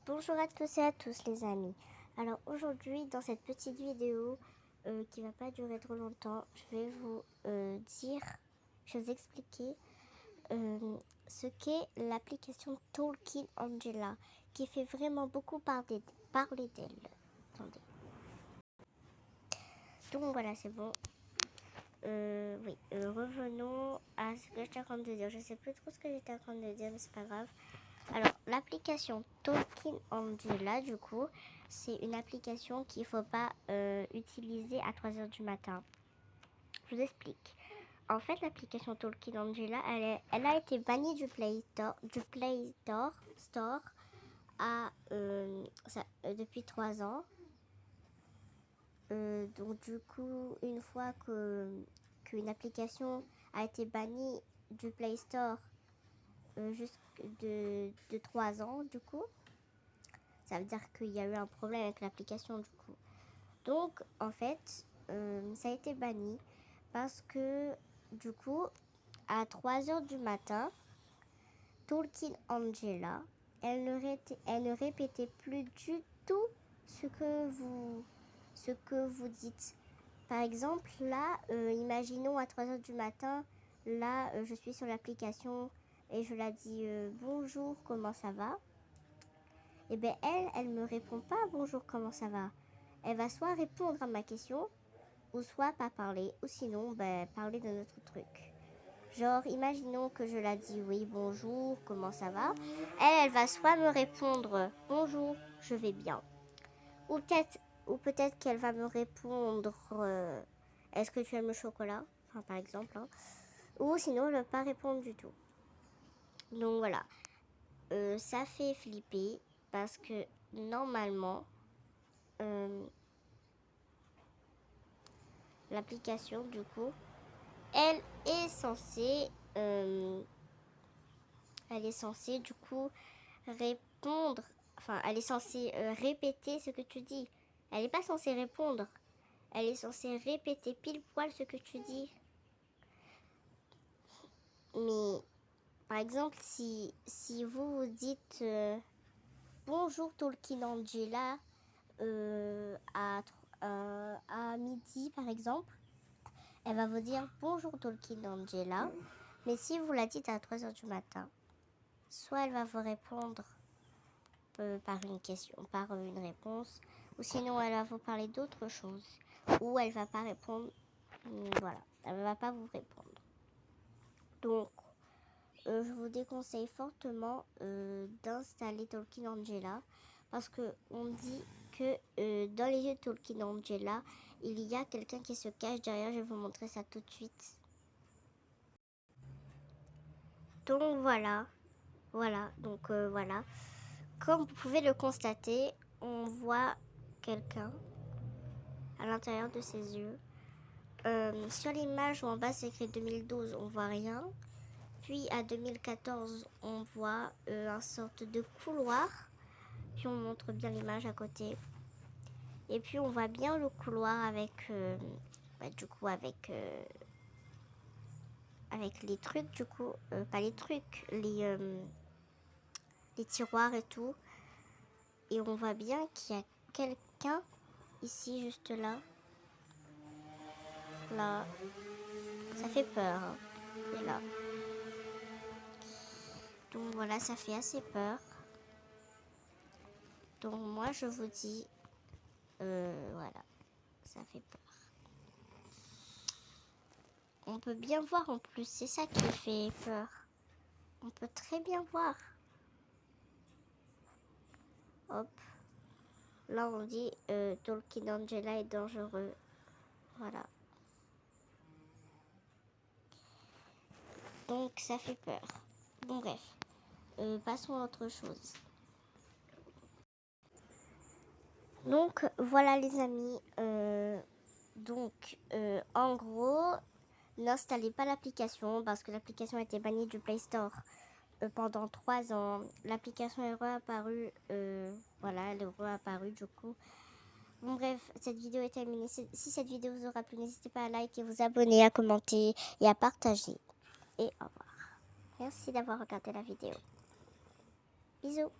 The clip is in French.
Bonjour à tous et à tous les amis. Alors aujourd'hui dans cette petite vidéo qui va pas durer trop longtemps, je vais vous expliquer ce qu'est l'application Talking Angela qui fait vraiment beaucoup parler d'elle. Attendez. Donc voilà, c'est bon. Revenons à ce que j'étais en train de dire. Je sais plus trop ce que j'étais en train de dire, mais c'est pas grave. Alors, l'application Talking Angela, du coup, c'est une application qu'il ne faut pas utiliser à 3h du matin. Je vous explique. En fait, l'application Talking Angela, elle a été bannie du Play Store depuis 3 ans. Donc du coup, une fois qu'une application a été bannie du Play Store jusqu'à de 3 ans, du coup, ça veut dire qu'il y a eu un problème avec l'application, du coup. Donc, en fait, ça a été banni parce que, du coup, à 3h du matin, Talking Angela, elle ne répétait plus du tout ce que vous dites. Par exemple, là, imaginons à 3h du matin, là, je suis sur l'application et je la dis bonjour, comment ça va? Et bien elle me répond pas bonjour, comment ça va? Elle va soit répondre à ma question, ou soit pas parler, ou sinon parler d'un autre truc. Genre, imaginons que je la dis oui, bonjour, comment ça va? Elle va soit me répondre bonjour, je vais bien. Ou peut-être qu'elle va me répondre est-ce que tu aimes le chocolat? Enfin, par exemple. Hein. Ou sinon, elle ne va pas répondre du tout. Donc voilà. Ça fait flipper parce que normalement, l'application, du coup, elle est censée du coup répondre, enfin elle est censée répéter ce que tu dis. Elle n'est pas censée répondre, elle est censée répéter pile poil ce que tu dis. Mais par exemple, si vous dites bonjour Talking Angela à midi par exemple, elle va vous dire bonjour Talking Angela. Mais si vous la dites à 3h du matin, soit elle va vous répondre par une question, par une réponse, ou sinon elle va vous parler d'autre chose, ou elle va pas répondre, voilà, elle va pas vous répondre. Donc, je vous déconseille fortement d'installer Talking Angela, parce que on dit que dans les yeux de Talking Angela, il y a quelqu'un qui se cache derrière. Je vais vous montrer ça tout de suite. Donc voilà. Comme vous pouvez le constater, on voit quelqu'un à l'intérieur de ses yeux. Sur l'image où en bas c'est écrit 2012, on voit rien. Puis à 2014, on voit un sorte de couloir. Puis on montre bien l'image à côté. Et puis on voit bien le couloir avec les trucs, du coup, pas les trucs, les tiroirs et tout. Et on voit bien qu'il y a quelqu'un ici, juste là. Là. Ça fait peur. Hein. Et là. Donc voilà, ça fait assez peur. Donc moi, je vous dis, voilà, ça fait peur. On peut bien voir en plus, c'est ça qui fait peur. On peut très bien voir. Hop. Là, on dit Talking Angela est dangereux. Voilà. Donc, ça fait peur. Bon, bref. Passons à autre chose. Donc, voilà les amis. En gros, n'installez pas l'application parce que l'application a été bannie du Play Store pendant 3 ans. L'application est réapparue. Voilà, elle est réapparue du coup. Bon bref, cette vidéo est terminée. Si cette vidéo vous aura plu, n'hésitez pas à liker, vous abonner, à commenter et à partager. Et au revoir. Merci d'avoir regardé la vidéo. Bisous.